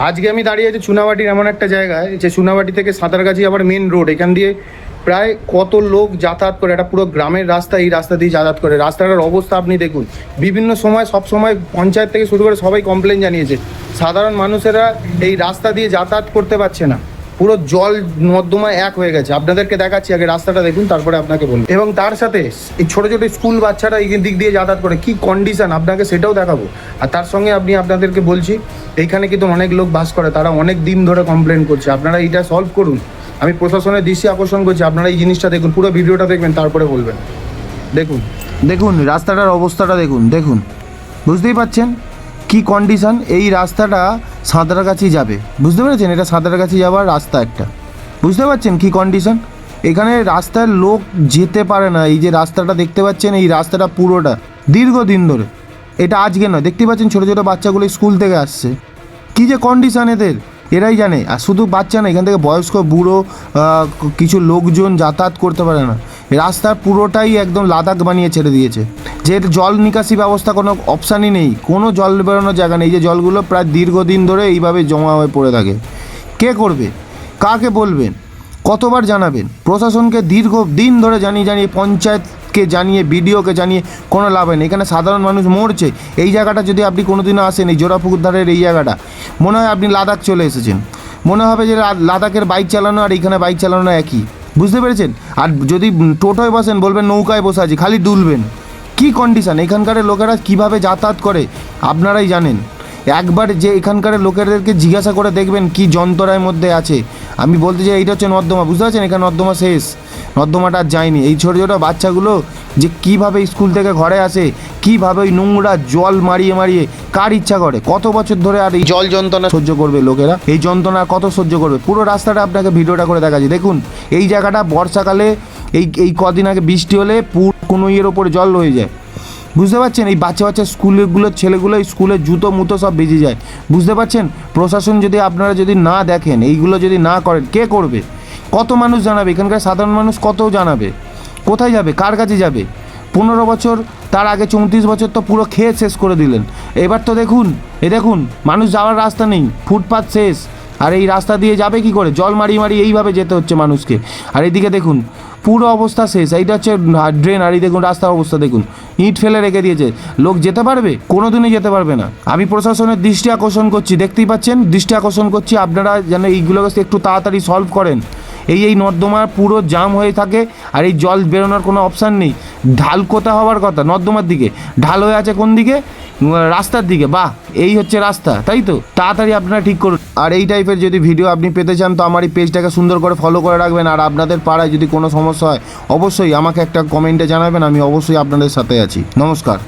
আজকে আমি দাঁড়িয়ে আছি চুনাবাটির এমন একটা জায়গায়, যে চুনাবাটি থেকে সাঁতারগাছি আবার মেন রোড, এখান দিয়ে প্রায় কত লোক যাতায়াত করে। একটা পুরো গ্রামের রাস্তা, এই রাস্তা দিয়ে যাতায়াত করে। রাস্তাটার অবস্থা আপনি দেখুন। বিভিন্ন সময় সব সময় পঞ্চায়েত থেকে শুরু করে সবাই কমপ্লেন জানিয়েছে, সাধারণ মানুষেরা এই রাস্তা দিয়ে যাতায়াত করতে পারছে না। পুরো জল নর্দমা এক হয়ে গেছে। আপনাদেরকে দেখাচ্ছি, আগে রাস্তাটা দেখুন, তারপরে আপনাকে বলুন। এবং তার সাথে এই ছোটো ছোটো স্কুল বাচ্চারা এই দিক দিয়ে যাতায়াত করে, কি কন্ডিশন আপনাকে সেটাও দেখাবো। আর তার সঙ্গে আপনাদেরকে বলছি, এইখানে কিন্তু অনেক লোক বাস করে, তারা অনেক দিন ধরে কমপ্লেন করছে। আপনারা এইটা সলভ করুন। আমি প্রশাসনের দৃষ্টি আকর্ষণ করছি, আপনারা এই জিনিসটা দেখুন, পুরো ভিডিওটা দেখবেন, তারপরে বলবেন। দেখুন দেখুন রাস্তাটার অবস্থাটা দেখুন, দেখুন বুঝতেই পাচ্ছেন কি কন্ডিশন। এই রাস্তাটা সাঁতরাগাছি যাবে, বুঝতে পেরেছেন? এটা সাঁতরাগাছি যাওয়ার রাস্তা একটা, বুঝতে পারছেন কি কন্ডিশন। এখানে রাস্তায় লোক যেতে পারে না। এই যে রাস্তাটা দেখতে পাচ্ছেন, এই রাস্তাটা পুরোটা দীর্ঘদিন ধরে, এটা আজকে নয়, দেখতে পাচ্ছেন ছোটো ছোটো বাচ্চাগুলো স্কুল থেকে আসছে। কী যে কন্ডিশন এদের, এরাই জানে। আর শুধু বাচ্চা না, এখান থেকে বয়স্ক বুড়ো কিছু লোকজন যাতায়াত করতে পারে না। রাস্তার পুরোটাই একদম লাদাখ বানিয়ে ছেড়ে দিয়েছে। যে জল নিকাশি ব্যবস্থা কোনো অপশানই নেই, কোনো জল বেরোনোর জায়গা নেই। যে জলগুলো প্রায় দীর্ঘদিন ধরে এইভাবে জমা হয়ে পড়ে থাকে। কে করবে? কাকে বলবেন? কতবার জানাবেন? প্রশাসনকে দীর্ঘদিন ধরে জানিয়ে পঞ্চায়েতকে জানিয়ে, বিডিওকে জানিয়ে কোনো লাভ হয় না। এখানে সাধারণ মানুষ মরছে। এই জায়গাটা যদি আপনি কোনোদিনও আসেন, এই জোড়াপুকুর ধারের এই জায়গাটা, মনে হয় আপনি লাদাখ চলে এসেছেন। মনে হবে যে লাদাখের বাইক চালানো আর এইখানে বাইক চালানো একই, বুঝতে পেরেছেন? আর যদি টোটোয় বসেন, বলবেন নৌকায় বসে আছি, খালি দুলবেন। কি কন্ডিশান এখানকার লোকেরা কীভাবে যাতায়াত করে আপনারাই জানেন। একবার যে এখানকার লোকেদেরকে জিজ্ঞাসা করে দেখবেন কি যন্ত্রণার মধ্যে আছে। আমি বলতে চাই, এইটা হচ্ছে নর্দমা, বুঝতে পারছেন? এখানে নর্দমা শেষ, নর্দমাটা আর যায়নি। এই ছোটো ছোটো বাচ্চাগুলো যে কীভাবে স্কুল থেকে ঘরে আসে, কীভাবে ওই নোংরা জল মারিয়ে মারিয়ে, কার ইচ্ছা করে? কত বছর ধরে আর এই জল যন্ত্রণা সহ্য করবে লোকেরা? এই যন্ত্রণা কত সহ্য করবে? পুরো রাস্তাটা আপনাকে ভিডিওটা করে দেখাচ্ছি, দেখুন। এই জায়গাটা বর্ষাকালে এই কদিন আগে বৃষ্টি হলে পুরো কোনো ইয়ের ওপরে জল হয়ে যায়, বুঝতে পারছেন? এই বাচ্চা স্কুলগুলোর ছেলেগুলো স্কুলের জুতো মুতো সব ভিজে যায়, বুঝতে পারছেন? প্রশাসন যদি আপনারা যদি না দেখেন, এইগুলো যদি না করেন, কে করবে? কত মানুষ জানাবে? এখানকার সাধারণ মানুষ কত জানাবে? কোথায় যাবে? কার কাছে যাবে? 15 বছর, তার আগে 34 বছর তো পুরো খেয়ে শেষ করে দিলেন। এবার তো দেখুন, দেখুন মানুষ যাওয়ার রাস্তা নেই, ফুটপাথ শেষ। আর এই রাস্তা দিয়ে যাবে কি করে? জল মারিয়ে মারিয়ে এইভাবে যেতে হচ্ছে মানুষকে। আর এইদিকে দেখুন পুরো অবস্থা শেষ। এইটা হচ্ছে ড্রেন, আর এই দেখুন রাস্তার অবস্থা দেখুন, ইট ফেলে রেখে দিয়েছে। লোক যেতে পারবে? কোনোদিনই যেতে পারবে না। আমি প্রশাসনের দৃষ্টি আকর্ষণ করছি, দেখতেই পাচ্ছেন, দৃষ্টি আকর্ষণ করছি, আপনারা যেন এইগুলোকে একটু তাড়াতাড়ি সলভ করেন। এই নর্দমা পুরো জাম হয়ে থাকে, আর এই জল বেরোনোর কোনো অপশান নেই। ঢাল কোথা হওয়ার কথা? নর্দমার দিকে। ঢাল হয়ে আছে কোন দিকে? রাস্তার দিকে। বাহ, এই হচ্ছে রাস্তা, তাই তো? তাড়াতাড়ি আপনারা ঠিক করুন। আর এই টাইপের যদি ভিডিও আপনি পেতে চান, তো আমার এই পেজটাকে সুন্দর করে ফলো করে রাখবেন। আর আপনাদের পাড়ায় যদি কোনো সমস্যা হয়, অবশ্যই আমাকে একটা কমেন্টে জানাবেন, আমি অবশ্যই আপনাদের সাথে আছি। নমস্কার।